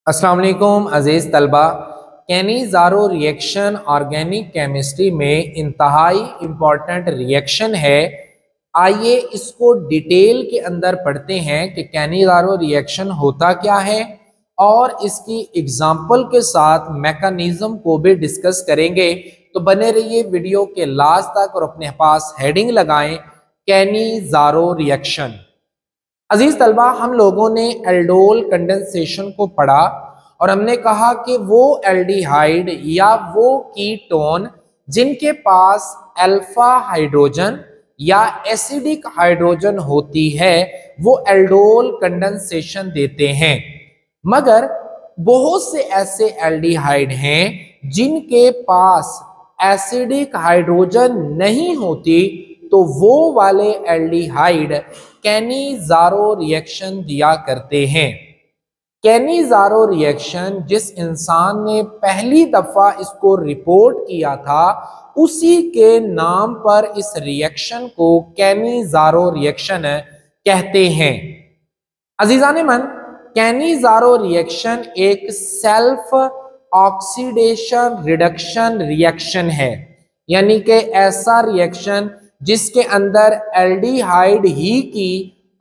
अस्सलाम वालेकुम अज़ीज़ तलबा। कैनी-ज़ारो रिएक्शन ऑर्गेनिक केमिस्ट्री में इंतहाई इम्पॉर्टेंट रिएक्शन है। आइए इसको डिटेल के अंदर पढ़ते हैं कि कैनी-ज़ारो रिएक्शन होता क्या है और इसकी एग्जाम्पल के साथ मैकेनिज्म को भी डिस्कस करेंगे। तो बने रहिए वीडियो के लास्ट तक और अपने पास हेडिंग लगाएं कैनी-ज़ारो रिएक्शन। अजीज तलबा, हम लोगों ने एल्डोल कंडेंसेशन को पढ़ा और हमने कहा कि वो एल्डिहाइड या वो कीटोन जिनके पास अल्फा हाइड्रोजन या एसिडिक हाइड्रोजन होती है वो एल्डोल कंडेंसेशन देते हैं। मगर बहुत से ऐसे एल्डिहाइड हैं जिनके पास एसिडिक हाइड्रोजन नहीं होती, तो वो वाले एल्डिहाइड कैनी-ज़ारो रिएक्शन दिया करते हैं। कैनी-ज़ारो रिएक्शन जिस इंसान ने पहली दफा इसको रिपोर्ट किया था उसी के नाम पर इस रिएक्शन को कैनी-ज़ारो रिएक्शन कहते हैं। अजीजान मन, कैनी-ज़ारो रिएक्शन एक सेल्फ ऑक्सीडेशन रिडक्शन रिएक्शन है, यानी कि ऐसा रिएक्शन जिसके अंदर एल्डिहाइड ही की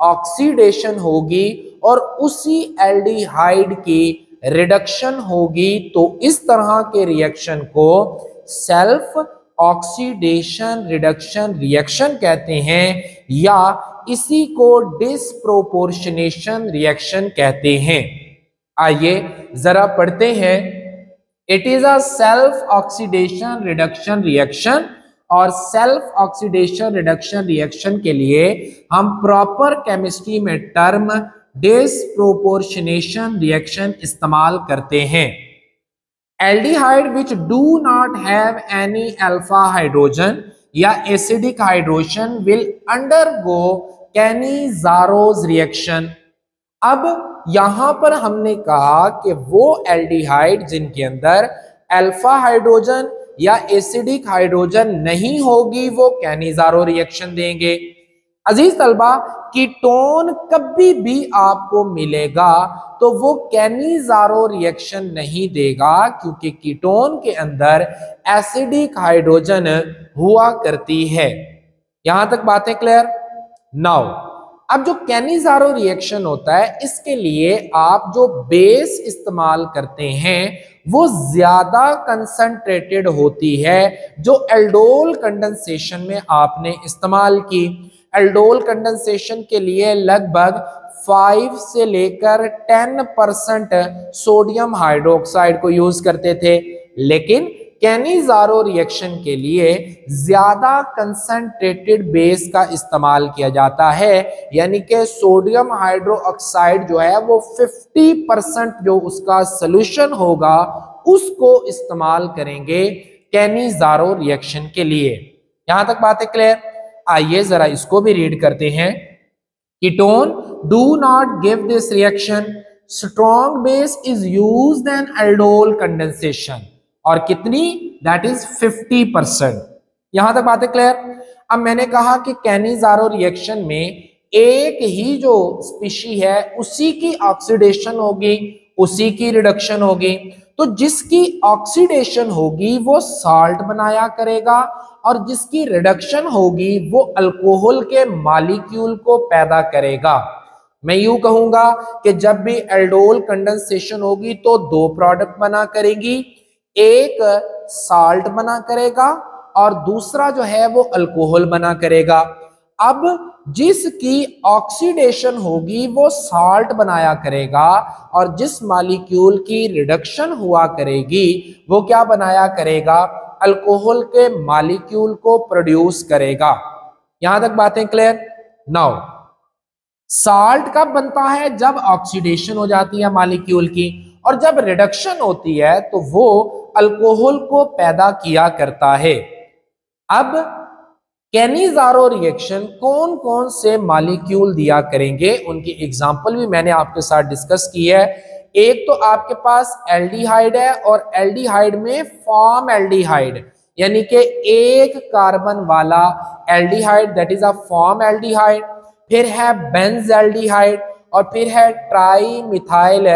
ऑक्सीडेशन होगी और उसी एल्डिहाइड की रिडक्शन होगी। तो इस तरह के रिएक्शन को सेल्फ ऑक्सीडेशन रिडक्शन रिएक्शन कहते हैं या इसी को डिस्प्रोपोर्शनेशन रिएक्शन कहते हैं। आइए जरा पढ़ते हैं। It is a self oxidation reduction reaction और सेल्फ ऑक्सीडेशन रिडक्शन रिएक्शन के लिए हम प्रॉपर केमिस्ट्री में टर्म डिस्प्रोपोर्शनेशन रिएक्शन इस्तेमाल करते हैं। Aldehyde which do not have any alpha hydrogen या acidic hydrogen will undergo Cannizzaro reaction. अब यहां पर हमने कहा कि वो एल्डिहाइड जिनके अंदर अल्फा हाइड्रोजन या एसिडिक हाइड्रोजन नहीं होगी वो कैनी-ज़ारो रिएक्शन देंगे। अजीज तलबा, कीटोन कभी भी आपको मिलेगा तो वो कैनी-ज़ारो रिएक्शन नहीं देगा, क्योंकि कीटोन के अंदर एसिडिक हाइड्रोजन हुआ करती है। यहां तक बातें क्लियर? नाउ अब जो कैनी-ज़ारो रिएक्शन होता है इसके लिए आप जो बेस इस्तेमाल करते हैं वो ज्यादा कंसंट्रेटेड होती है जो एल्डोल कंडेंसेशन में आपने इस्तेमाल की। एल्डोल कंडेंसेशन के लिए लगभग 5 से लेकर 10% सोडियम हाइड्रोक्साइड को यूज करते थे, लेकिन कैनी-ज़ारो रिएक्शन के लिए ज्यादा कंसंट्रेटेड बेस का इस्तेमाल किया जाता है, यानी कि सोडियम हाइड्रोक्साइड जो है वो 50% जो उसका सोल्यूशन होगा उसको इस्तेमाल करेंगे कैनी-ज़ारो रिएक्शन के लिए। यहां तक बातें क्लियर? आइए जरा इसको भी रीड करते हैं। Ketone do not give this reaction, strong base is used in aldol condensation, और कितनी? That is 50%। यहां तक बातें क्लियर? अब मैंने कहा कि कैनी-ज़ारो रिएक्शन में एक ही जो स्पीशी है उसी की ऑक्सीडेशन होगी, उसी की रिडक्शन होगी। तो जिसकी ऑक्सीडेशन होगी वो साल्ट बनाया करेगा और जिसकी रिडक्शन होगी वो अल्कोहल के मॉलिक्यूल को पैदा करेगा। मैं यूं कहूंगा कि जब भी एल्डोल कंडेंसेशन होगी तो दो प्रोडक्ट बना करेगी, एक साल्ट बना करेगा और दूसरा जो है वो अल्कोहल बना करेगा। अब जिसकी ऑक्सीडेशन होगी वो साल्ट बनाया करेगा और जिस मॉलिक्यूल की रिडक्शन हुआ करेगी वो क्या बनाया करेगा? अल्कोहल के मॉलिक्यूल को प्रोड्यूस करेगा। यहां तक बातें क्लियर? नाउ साल्ट कब बनता है? जब ऑक्सीडेशन हो जाती है मॉलिक्यूल की, और जब रिडक्शन होती है तो वो अल्कोहल को पैदा किया करता है। अब कैनी-ज़ारो रिएक्शन कौन कौन से मॉलिक्यूल दिया करेंगे उनकी एग्जांपल भी मैंने आपके साथ डिस्कस की है। एक तो आपके पास एल्डिहाइड है और एल्डिहाइड में फॉर्म एल्डिहाइड, यानी कि एक कार्बन वाला aldehyde, that is a form aldehyde. फिर है बेंज एल्डिहाइड और फिर है ट्राई मिथाइल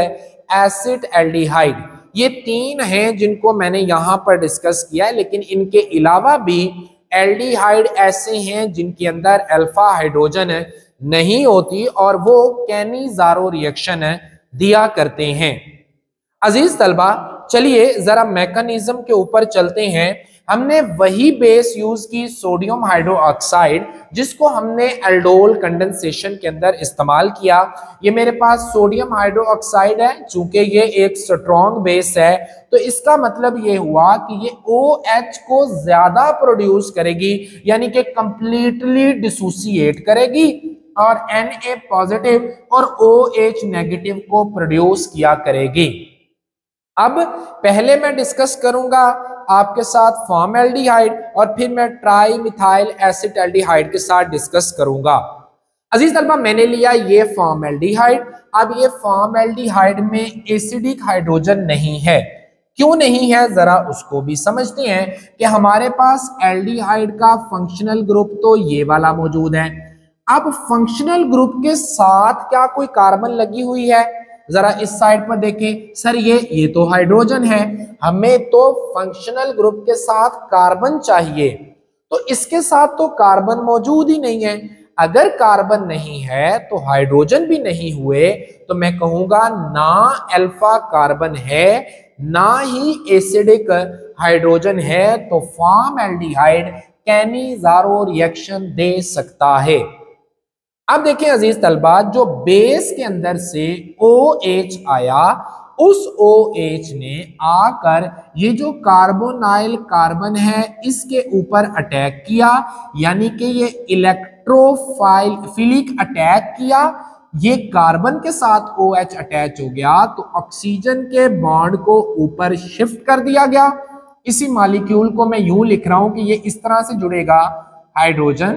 एसिड एल्डिहाइड। ये तीन हैं जिनको मैंने यहां पर डिस्कस किया है, लेकिन इनके अलावा भी एल्डिहाइड ऐसे हैं जिनके अंदर अल्फा हाइड्रोजन नहीं होती और वो कैनिजारो रिएक्शन दिया करते हैं। अजीज तलबा, चलिए जरा मैकेनिज्म के ऊपर चलते हैं। हमने वही बेस यूज की सोडियम हाइड्रोक्साइड जिसको हमने एल्डोल कंडेंसेशन के अंदर इस्तेमाल किया। ये मेरे पास सोडियम हाइड्रोक्साइड है, चूंकि ये एक स्ट्रॉन्ग बेस है तो इसका मतलब ये हुआ कि ये OH को ज्यादा प्रोड्यूस करेगी, यानी कि कंप्लीटली डिसोसिएट करेगी और Na पॉजिटिव और OH नेगेटिव को प्रोड्यूस किया करेगी। अब पहले मैं डिस्कस करूंगा आपके साथ फॉर्मल्डिहाइड और फिर मैं ट्राई मिथाइल एसिटाल्डिहाइड के साथ डिस्कस करूंगा। अजीज तलबा, मैंने लिया ये फॉर्मल्डिहाइड। अब ये फॉर्मल्डिहाइड में एसिडिक हाइड्रोजन नहीं है। क्यों नहीं है जरा उसको भी समझते हैं कि हमारे पास एल्डिहाइड का फंक्शनल ग्रुप तो ये वाला मौजूद है। अब फंक्शनल ग्रुप के साथ क्या कोई कार्बन लगी हुई है? जरा इस साइड पर देखें सर, ये तो हाइड्रोजन है, हमें तो फंक्शनल ग्रुप के साथ कार्बन चाहिए, तो इसके साथ तो कार्बन मौजूद ही नहीं है। अगर कार्बन नहीं है तो हाइड्रोजन भी नहीं हुए, तो मैं कहूंगा ना अल्फा कार्बन है ना ही एसिडिक हाइड्रोजन है, तो फॉर्मल्डिहाइड कैनिजारो रिएक्शन दे सकता है। अब देखिए अजीज तलबा, जो बेस के अंदर से OH आया, उस OH ने आकर ये जो कार्बोनाइल कार्बन है इसके ऊपर अटैक किया, यानी कि ये इलेक्ट्रोफिलिक अटैक किया। ये कार्बन के साथ OH अटैच हो गया तो ऑक्सीजन के बॉन्ड को ऊपर शिफ्ट कर दिया गया। इसी मॉलिक्यूल को मैं यूं लिख रहा हूं कि ये इस तरह से जुड़ेगा, हाइड्रोजन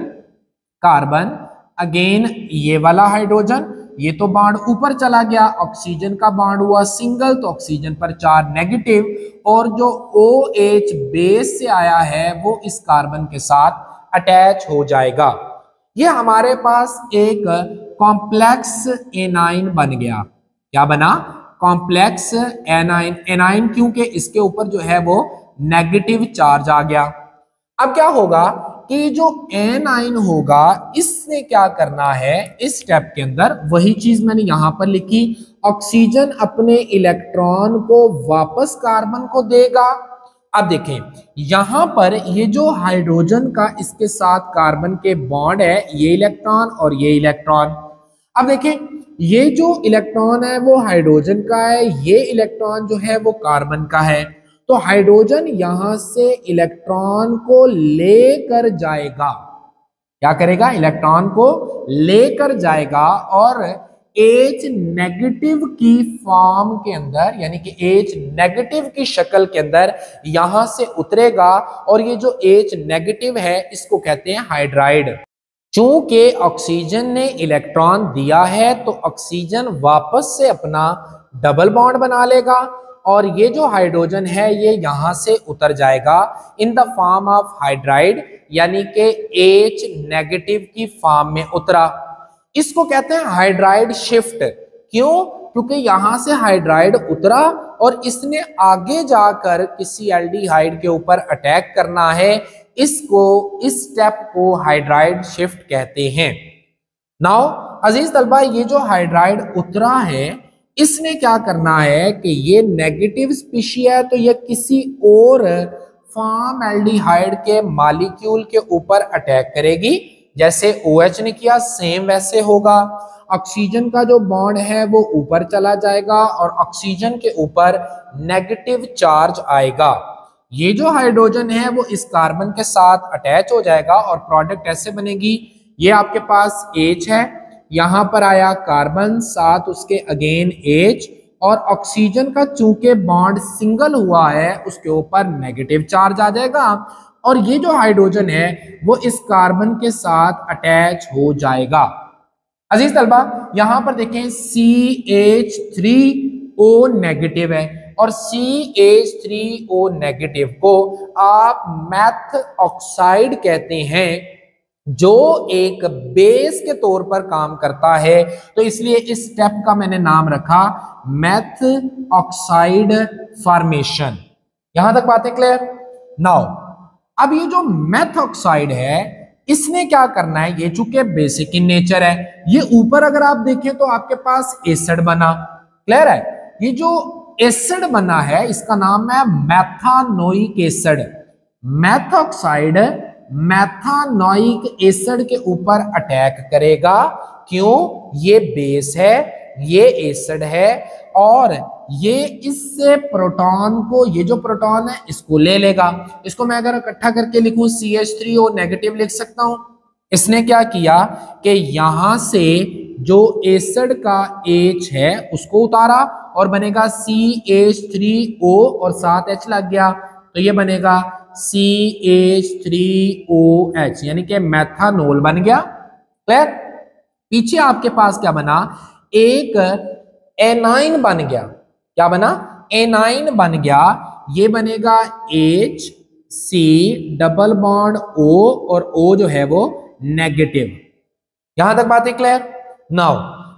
कार्बन, अगेन ये वाला हाइड्रोजन, ये तो बॉन्ड ऊपर चला गया, ऑक्सीजन का बॉन्ड हुआ सिंगल तो ऑक्सीजन पर चार्ज नेगेटिव, और जो OH बेस से आया है वो इस कार्बन के साथ अटैच हो जाएगा। ये हमारे पास एक कॉम्प्लेक्स एनाइन बन गया। क्या बना? Complex A9. एनाइन क्योंकि इसके ऊपर जो है वो नेगेटिव चार्ज आ गया। अब क्या होगा कि जो एनाइन होगा इसने क्या करना है, इस स्टेप के अंदर वही चीज मैंने यहां पर लिखी, ऑक्सीजन अपने इलेक्ट्रॉन को वापस कार्बन को देगा। अब देखें यहां पर ये जो हाइड्रोजन का इसके साथ कार्बन के बॉन्ड है, ये इलेक्ट्रॉन और ये इलेक्ट्रॉन। अब देखें ये जो इलेक्ट्रॉन है वो हाइड्रोजन का है, ये इलेक्ट्रॉन जो है वो कार्बन का है, तो हाइड्रोजन यहां से इलेक्ट्रॉन को लेकर जाएगा। क्या करेगा? इलेक्ट्रॉन को लेकर जाएगा और H नेगेटिव की फॉर्म के अंदर, यानी कि H नेगेटिव की शक्ल के अंदर यहां से उतरेगा, और ये जो H नेगेटिव है इसको कहते हैं हाइड्राइड। चूंकि ऑक्सीजन ने इलेक्ट्रॉन दिया है तो ऑक्सीजन वापस से अपना डबल बॉन्ड बना लेगा, और ये जो हाइड्रोजन है ये यहां से उतर जाएगा in the form of hydride, यानी कि H नेगेटिव की फॉर्म में उतरा। इसको कहते हैं हाइड्राइड शिफ्ट। क्यों? क्योंकि यहां से हाइड्राइड उतरा और इसने आगे जाकर किसी एल्डिहाइड के ऊपर अटैक करना है, इसको, इस स्टेप को हाइड्राइड शिफ्ट कहते हैं। नाउ अजीज तलबा, ये जो हाइड्राइड उतरा है इसने क्या करना है कि ये नेगेटिव स्पीशी है तो ये किसी और फॉर्मल्डिहाइड के मॉलिक्यूल के ऊपर अटैक करेगी। जैसे OH ने किया सेम वैसे होगा। ऑक्सीजन का जो बॉन्ड है वो ऊपर चला जाएगा और ऑक्सीजन के ऊपर नेगेटिव चार्ज आएगा। ये जो हाइड्रोजन है वो इस कार्बन के साथ अटैच हो जाएगा और प्रोडक्ट ऐसे बनेगी। ये आपके पास H है, यहां पर आया कार्बन, साथ उसके अगेन H, और ऑक्सीजन का चूंकि बॉन्ड सिंगल हुआ है उसके ऊपर नेगेटिव चार्ज आ जाएगा, और ये जो हाइड्रोजन है वो इस कार्बन के साथ अटैच हो जाएगा। अजीज तलबा, यहां पर देखें CH3O नेगेटिव है, और CH3O नेगेटिव को आप मैथ ऑक्साइड कहते हैं। जो एक बेस के तौर पर काम करता है। तो इसलिए इस स्टेप का मैंने नाम रखा मेथ ऑक्साइड फॉर्मेशन। यहां तक बातें क्लियर? नाउ अब ये जो मेथ ऑक्साइड है इसने क्या करना है, ये चूंकि बेसिक इन नेचर है, ये ऊपर अगर आप देखें तो आपके पास एसिड बना, क्लियर है? ये जो एसिड बना है इसका नाम है मैथानोइक एसिड। मेथ ऑक्साइड मैथानोइक एसिड के ऊपर अटैक करेगा। क्यों? ये बेस है, ये एसिड है, और ये इससे प्रोटॉन को, ये जो प्रोटॉन है इसको ले लेगा। इसको मैं अगर इकट्ठा करके लिखूं CH3O नेगेटिव लिख सकता हूं। इसने क्या किया कि यहां से जो एसिड का H है उसको उतारा और बनेगा CH3O और साथ H लग गया, तो ये बनेगा CH3OH, यानी कि मैथानोल बन गया। क्लियर? पीछे आपके पास क्या बना, एक एनाइन बन गया। क्या बना? एनाइन बन गया। ये बनेगा HC डबल बॉन्ड O और O जो है वो नेगेटिव। यहां तक बातें क्लियर? नाउ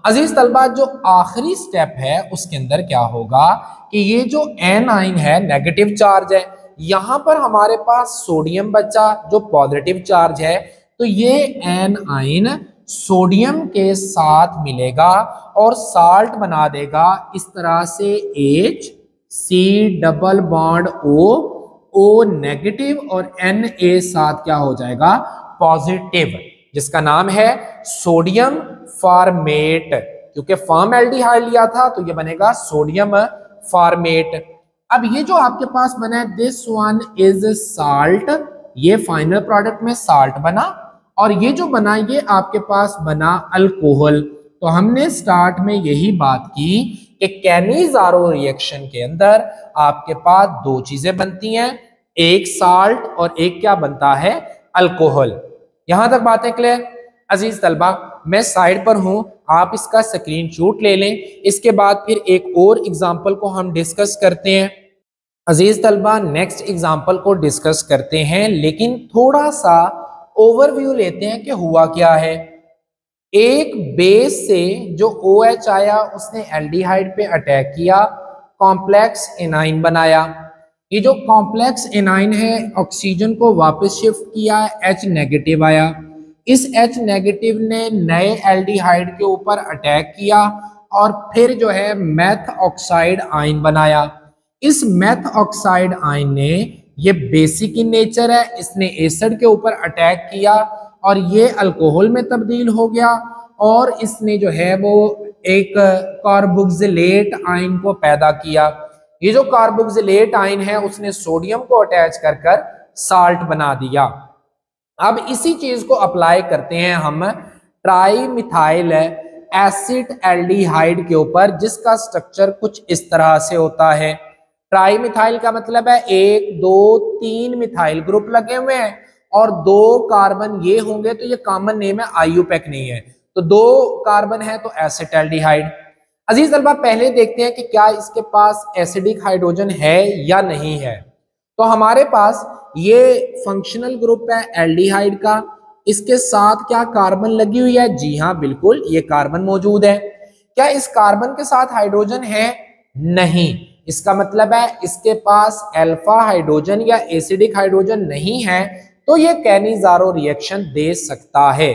अजीज तलबा, जो आखिरी स्टेप है उसके अंदर क्या होगा कि ये जो एनाइन है नेगेटिव चार्ज है, यहां पर हमारे पास सोडियम बचा जो पॉजिटिव चार्ज है, तो ये एनाइन सोडियम के साथ मिलेगा और साल्ट बना देगा इस तरह से HC double bond O negative और Na साथ क्या हो जाएगा, पॉजिटिव, जिसका नाम है सोडियम फॉर्मेट। क्योंकि फॉर्मल्डिहाइड लिया था तो ये बनेगा सोडियम फॉर्मेट। अब ये जो आपके पास बना है दिस वन इज साल्ट, ये फाइनल प्रोडक्ट में साल्ट बना, और ये जो बना ये आपके पास बना अल्कोहल। तो हमने स्टार्ट में यही बात की कि कैनिज़ारो रिएक्शन के अंदर आपके पास दो चीजें बनती हैं, एक साल्ट और एक क्या बनता है, अल्कोहल। यहां तक बातें क्लियर? अजीज तलबा, मैं साइड पर हूं, आप इसका स्क्रीनशॉट ले लें, इसके बाद फिर एक और एग्जांपल को हम डिस्कस करते हैं। अजीज तलबा, नेक्स्ट एग्जांपल को डिस्कस करते हैं, लेकिन थोड़ा सा ओवरव्यू लेते हैं कि हुआ क्या है। एक बेस से जो OH आया उसने एल्डिहाइड पे अटैक किया, कॉम्प्लेक्स एनाइन बनाया। ये जो कॉम्प्लेक्स एनाइन है ऑक्सीजन को वापस शिफ्ट किया, H नेगेटिव आया। इस H नेगेटिव ने नए एल्डिहाइड के ऊपर अटैक किया और फिर जो है मेथ ऑक्साइड आयन बनाया। इस मेथ ऑक्साइड आयन ने, ये बेसिक इन नेचर है, इसने एसिड के ऊपर अटैक किया और ये अल्कोहल में तब्दील हो गया, और इसने जो है वो एक कार्बोक्सिलेट आयन को पैदा किया। ये जो कार्बोक्सिलेट आयन है उसने सोडियम को अटैच कर कर साल्ट बना दिया। अब इसी चीज को अप्लाई करते हैं हम ट्राई मिथाइल एसिड एल्डिहाइड के ऊपर, जिसका स्ट्रक्चर कुछ इस तरह से होता है। ट्राई मिथाइल का मतलब है 1 2 3 मिथाइल ग्रुप लगे हुए हैं और 2 कार्बन ये होंगे, तो ये कॉमन नेम है, आईयूपैक नहीं है, तो 2 कार्बन है तो एसिटाल्डिहाइड। अजीज तलबा, पहले देखते हैं कि क्या इसके पास एसिडिक हाइड्रोजन है या नहीं है। तो हमारे पास ये फंक्शनल ग्रुप है एल्डिहाइड का, इसके साथ क्या कार्बन लगी हुई है? जी हाँ बिल्कुल, ये कार्बन मौजूद है। क्या इस कार्बन के साथ हाइड्रोजन है? नहीं। इसका मतलब है इसके पास अल्फा हाइड्रोजन या एसिडिक हाइड्रोजन नहीं है, तो ये कैनिज़ारो रिएक्शन दे सकता है।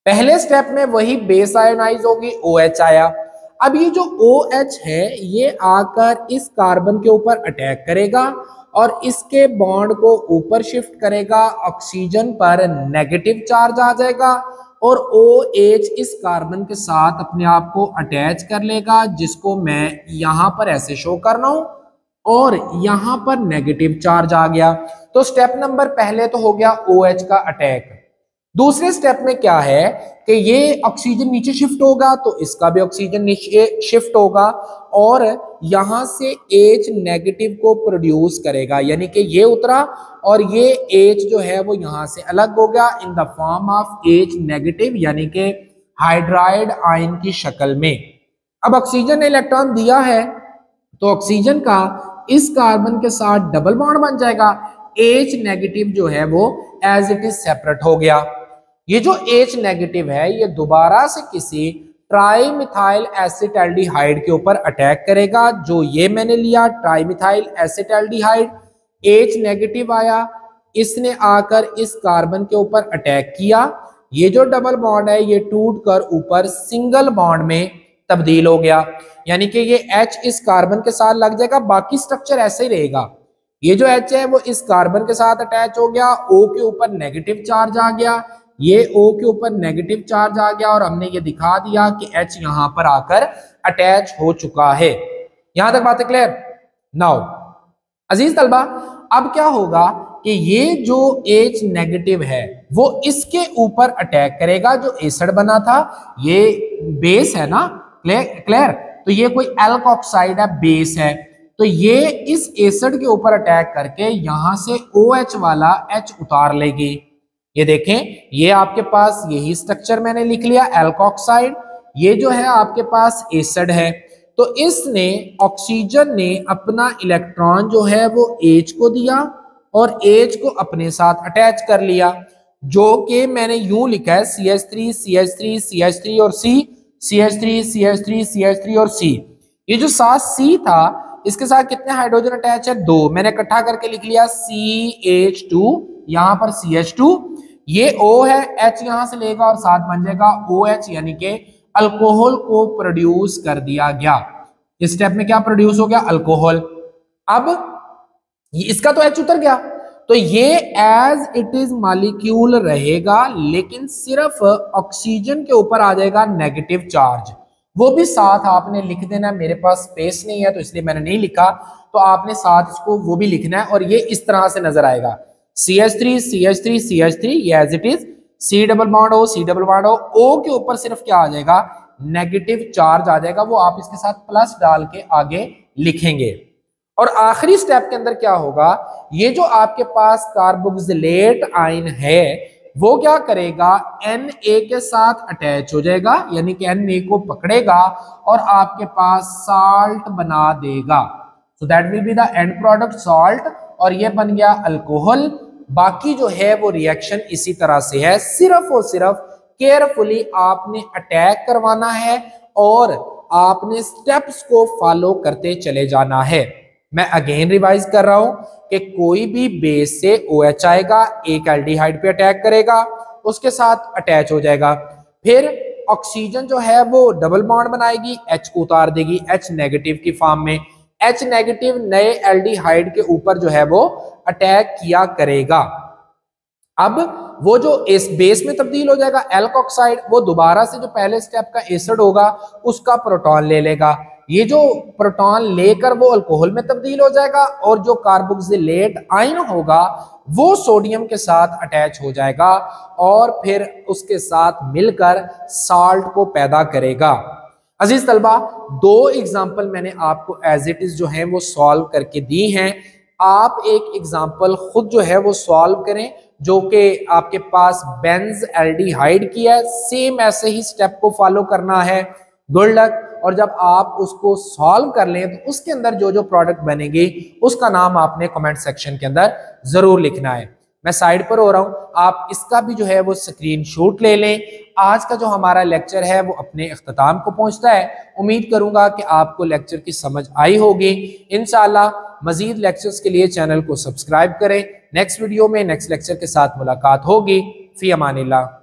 पहले स्टेप में वही बेस आयोनाइज होगी, OH आया। अब ये जो OH है ये आकर इस कार्बन के ऊपर अटैक करेगा और इसके बॉन्ड को ऊपर शिफ्ट करेगा, ऑक्सीजन पर नेगेटिव चार्ज आ जाएगा और OH इस कार्बन के साथ अपने आप को अटैच कर लेगा, जिसको मैं यहां पर ऐसे शो कर रहा हूं, और यहां पर नेगेटिव चार्ज आ गया। तो स्टेप नंबर पहले तो हो गया OH का अटैक। दूसरे स्टेप में क्या है कि ये ऑक्सीजन नीचे शिफ्ट होगा तो इसका भी ऑक्सीजन नीचे शिफ्ट होगा और यहां से H नेगेटिव को प्रोड्यूस करेगा, यानी कि ये उतरा और ये H जो है वो यहां से अलग हो गया in the form of H negative, यानी कि हाइड्राइड आयन की शक्ल में। अब ऑक्सीजन ने इलेक्ट्रॉन दिया है तो ऑक्सीजन का इस कार्बन के साथ डबल बॉन्ड बन जाएगा, H नेगेटिव जो है वो एज इट इज सेपरेट हो गया। ये जो H नेगेटिव है ये दोबारा से किसी ट्राईमिथाइल एसिटाल्डिहाइड के ऊपर अटैक करेगा। जो ये मैंने लिया ट्राईमिथाइल एसिटाल्डिहाइड, H नेगेटिव आया, इसने आकर इस कार्बन के ऊपर अटैक किया। ये जो डबल बॉन्ड है ये टूटकर ऊपर सिंगल बॉन्ड में तब्दील हो गया, यानी कि ये H इस कार्बन के साथ लग जाएगा, बाकी स्ट्रक्चर ऐसे ही रहेगा। ये जो H है वो इस कार्बन के साथ अटैच हो गया, O के ऊपर नेगेटिव चार्ज आ गया, ये O के ऊपर नेगेटिव चार्ज आ गया और हमने ये दिखा दिया कि H यहां पर आकर अटैच हो चुका है। यहां तक बातें क्लियर? नाउ अजीज तलबा, अब क्या होगा कि ये जो H नेगेटिव है वो इसके ऊपर अटैक करेगा। जो एसिड बना था, ये बेस है ना, क्लियर? तो ये कोई एल्कोक्साइड है, बेस है, तो ये इस एसिड के ऊपर अटैक करके यहां से OH वाला H उतार लेगी। ये देखें, ये आपके पास यही स्ट्रक्चर मैंने लिख लिया, एल्कोक्साइड, ये जो है आपके पास एसिड है। तो इसने, ऑक्सीजन ने अपना इलेक्ट्रॉन जो है वो H को दिया और H को अपने साथ अटैच कर लिया, जो कि मैंने यूं लिखा है CH3 CH3 CH3 और C, CH3 CH3 CH3 और C। ये जो साथ C था इसके साथ कितने हाइड्रोजन अटैच है? 2। मैंने इकट्ठा करके लिख लिया CH2, यहां पर CH2, ये O है, H यहां से लेगा और साथ बन जाएगा OH, यानी कि अल्कोहल को प्रोड्यूस कर दिया गया। इस स्टेप में क्या प्रोड्यूस हो गया? अल्कोहल। अब इसका तो H उतर गया, तो ये एज इट इज मॉलिक्यूल रहेगा, लेकिन सिर्फ ऑक्सीजन के ऊपर आ जाएगा नेगेटिव चार्ज। वो भी साथ आपने लिख देना, मेरे पास स्पेस नहीं है तो इसलिए मैंने नहीं लिखा, तो आपने साथ इसको वो भी लिखना है और ये इस तरह से नजर आएगा, CH3 CH3 CH3, ये as it is, C double bond O C double bond O, O के ऊपर सिर्फ क्या आ जाएगा? नेगेटिव चार्ज आ जाएगा, वो आप इसके साथ प्लस डाल के आगे लिखेंगे। और आखिरी स्टेप के अंदर क्या होगा, ये जो आपके पास कार्बोक्सिलेट आयन है वो क्या करेगा? Na के साथ अटैच हो जाएगा, यानी कि Na को पकड़ेगा और आपके पास साल्ट बना देगा। So that will be the end product, salt, और ये बन गया अल्कोहल। बाकी जो है वो रिएक्शन इसी तरह से है, सिर्फ और सिर्फ केयरफुली आपने अटैक करवाना है और आपने स्टेप्स को फॉलो करते चले जाना है। मैं अगेन रिवाइज कर रहा हूं कि कोई भी बेस से OH आएगा, एक एल्डिहाइड पे अटैक करेगा, उसके साथ अटैच हो जाएगा, फिर ऑक्सीजन जो है वो डबल बॉन्ड बनाएगी, H को उतार देगी H नेगेटिव की फॉर्म में, H नेगेटिव नए एल्डिहाइड के ऊपर जो है वो अटैक किया करेगा। अब वो जो इस बेस में तब्दील हो जाएगा एल्कोक्साइड, वो दोबारा से जो पहले स्टेप का एसिड होगा उसका प्रोटॉन ले लेगा, ये जो प्रोटॉन लेकर वो अल्कोहल में तब्दील हो जाएगा और जो कार्बोक्सिलेट आयन होगा वो सोडियम के साथ अटैच हो जाएगा और फिर उसके साथ मिलकर साल्ट को पैदा करेगा। अजीज तलबा, 2 एग्जाम्पल मैंने आपको एज इट इज जो है वो सॉल्व करके दी हैं। आप एक एग्जाम्पल खुद जो है वो सॉल्व करें, जो कि आपके पास बेंज एल्डिहाइड की है, सेम ऐसे ही स्टेप को फॉलो करना है। Good luck. और जब आप उसको सॉल्व कर लें तो उसके अंदर जो जो प्रोडक्ट बनेगी उसका नाम आपने कमेंट सेक्शन के अंदर जरूर लिखना है। मैं साइड पर हो रहा हूं, आप इसका भी जो है वो स्क्रीनशॉट ले लें। आज का जो हमारा लेक्चर है वो अपने इख्तिताम को पहुंचता है। उम्मीद करूंगा कि आपको लेक्चर की समझ आई होगी। इंशाल्लाह मजीद लेक्चर्स के लिए चैनल को सब्सक्राइब करें। नेक्स्ट वीडियो में नेक्स्ट लेक्चर के साथ मुलाकात होगी। फी अमानिल्लाह।